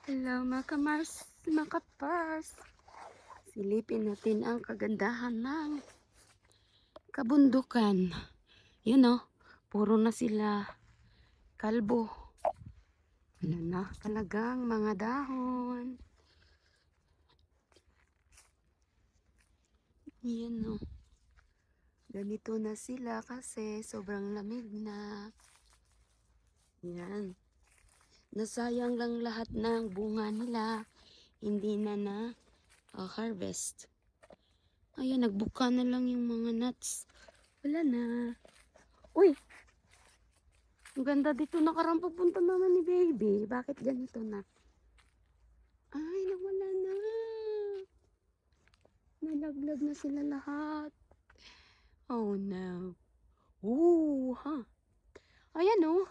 Hello mga kamars, mga kapars. Silipin natin ang kagandahan ng kabundukan. Yun o, puro na sila kalbo. Wala na talagang mga dahon. Yan o. Ganito na sila kasi sobrang lamig na. Yan. Nasayang lang lahat ng bunga nila. Hindi na harvest. Ayan, nagbuka na lang yung mga nuts. Wala na. Uy! Ang ganda dito nakarang papunta naman ni baby. Bakit ganito na? Ay, nawala na. Nalaglag na sila lahat. Oh no. Ooh, ha. Ayan oh.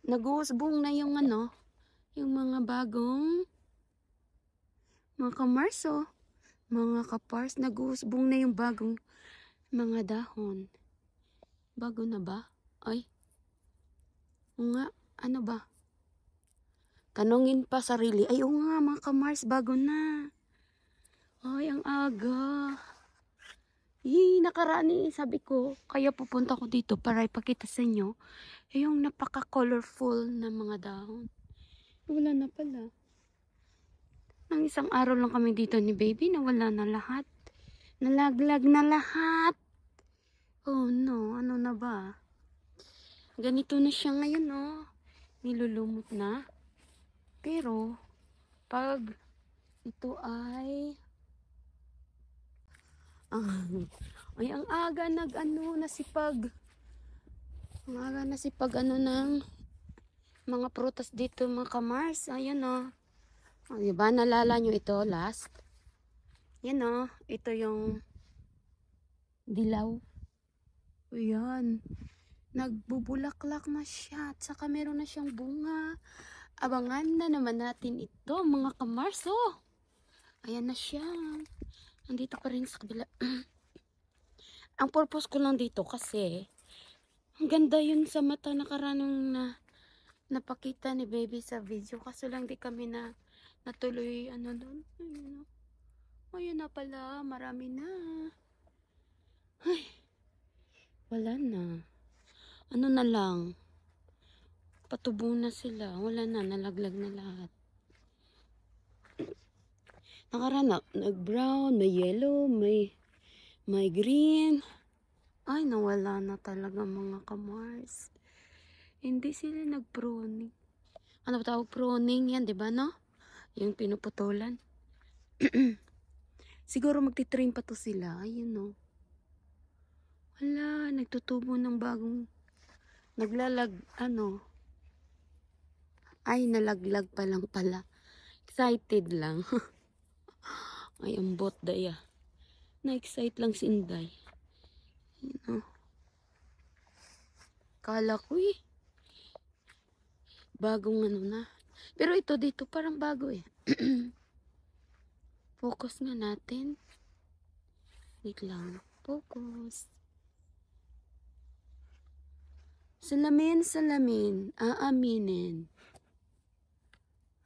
Nag-uusbong na yung yung mga bagong mga kamarso. Mga kapars, nag-uusbong na yung bagong mga dahon. Bago na ba? Ay. O nga, ano ba? Tanungin pa sarili. Ay, o nga mga kamars, bago na. Ay, ang aga. Nakaraan sabi ko, kaya pupunta ko dito para ipakita sa inyo yung napaka-colorful na mga dahon. Wala na pala. Nang isang araw lang kami dito ni baby, nawala na lahat. Nalaglag na lahat. Oh no, ano na ba? Ganito na siya ngayon, oh. Nilulumot na. Pero, pag ito ay ang aga nasipag. Ang aga nasipag ng mga prutas dito mga kamars. Ayan o. Oh. Diba nalala nyo ito last? Yan o. Ito yung dilaw. Ayan. Nagbubulaklak na siya. At saka meron na siyang bunga. Abangan na naman natin ito mga kamars. Oh. Ayan na siya. Nandito pa rin sa kabila. Ang purpose ko lang dito kasi ang ganda yun sa mata nakaranong napakita ni baby sa video. Kaso lang di kami natuloy doon. Ayun na pala. Marami na. Ay. Wala na. Ano na lang. Patubo na sila. Wala na. Nalaglag na lahat. Nakarana. Nag-brown. May yellow. May green. Ay, nawala na talaga mga kamars. Hindi sila nag-pruning. Ano ba tawag pruning? Yan, di ba, no? Yung pinuputulan. Siguro magtitrim pa to sila. Ayun, no? Wala, nagtutubo ng bagong ay, nalaglag pa lang pala. Excited lang. Ay, ang bot daya. Na-excite lang si Inday. Ayun, oh. Kala ko bagong na. Pero ito dito parang bago eh. Focus nga natin. Wait lang. Focus. Salamin, aaminin.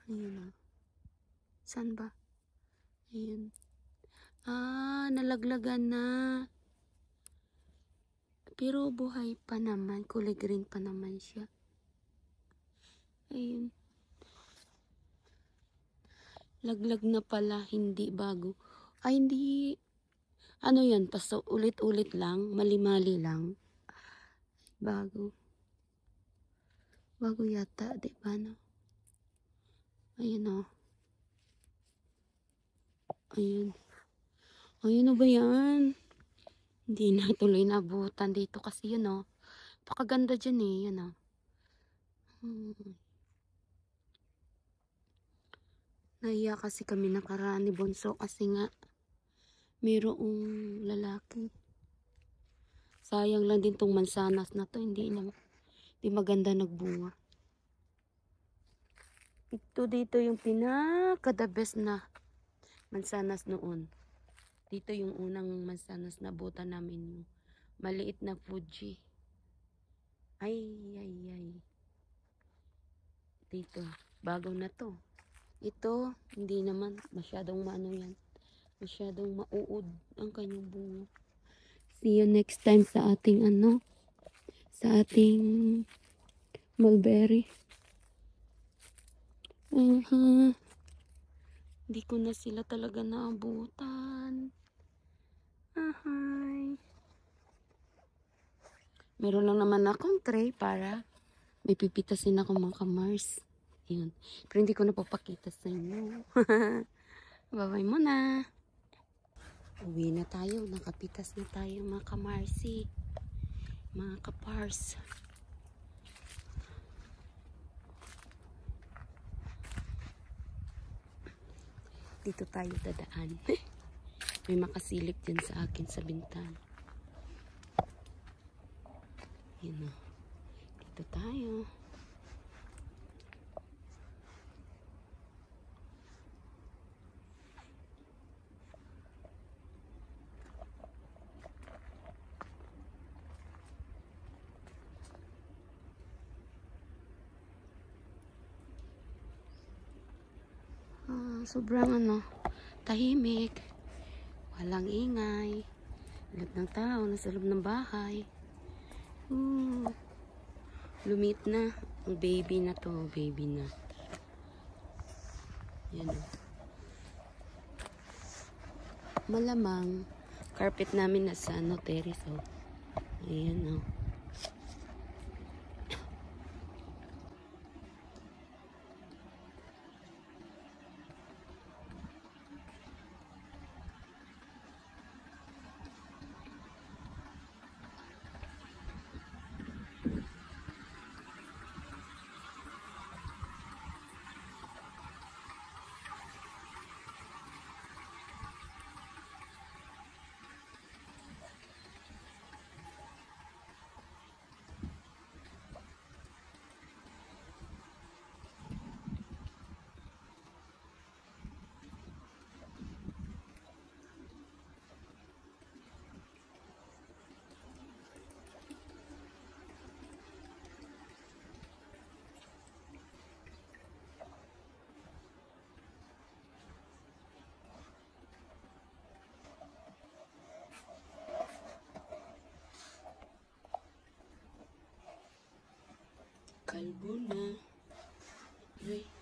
Ayun. Saan ba? Ayun. Nalaglagan na. Pero buhay pa naman. Kulay green pa naman siya. Ayun. Laglag na pala. Hindi bago. Ay, hindi. Ano yan? Paso ulit-ulit lang. Mali-mali lang. Bago. Bago yata. Diba, no? Ayun, oh. Ayun. Ayun na ba yan? Hindi na tuloy nabutan dito kasi yun, oh. Pakaganda dyan eh. Yan, oh. Nahiya kasi kami nakaraan ni Bonso kasi nga mayroong lalaki. Sayang lang din tong mansanas na to. Hindi maganda nagbunga. Ito dito yung pinaka-the best na mansanas noon. Dito yung unang mansanas na buta namin. Yung maliit na Fuji. Ay. Dito. Bago na to. Ito, hindi naman masyadong maano yan. Masyadong mauud ang kanyang bunga. See you next time sa ating sa ating mulberry. Hindi ko na sila talaga naabutan. Ahay. Meron lang naman akong tray para may pipitasin ako mga kamars. Yun. Pero hindi ko na papakita sa inyo. Bye-bye muna. Uwi na tayo. Nakapitas na tayo mga kamarsi. Mga kapars. Dito tayo dadaan. May makasilip din sa akin sa bintana. Yun o. Dito tayo. Sobrang tahimik. Walang ingay. Lahat ng tao nasa loob ng bahay. Lumit na. Ang baby na to. Baby na. Yan o. Malamang carpet namin nasa terrace o. Ayan o. Kalbo na. Ay.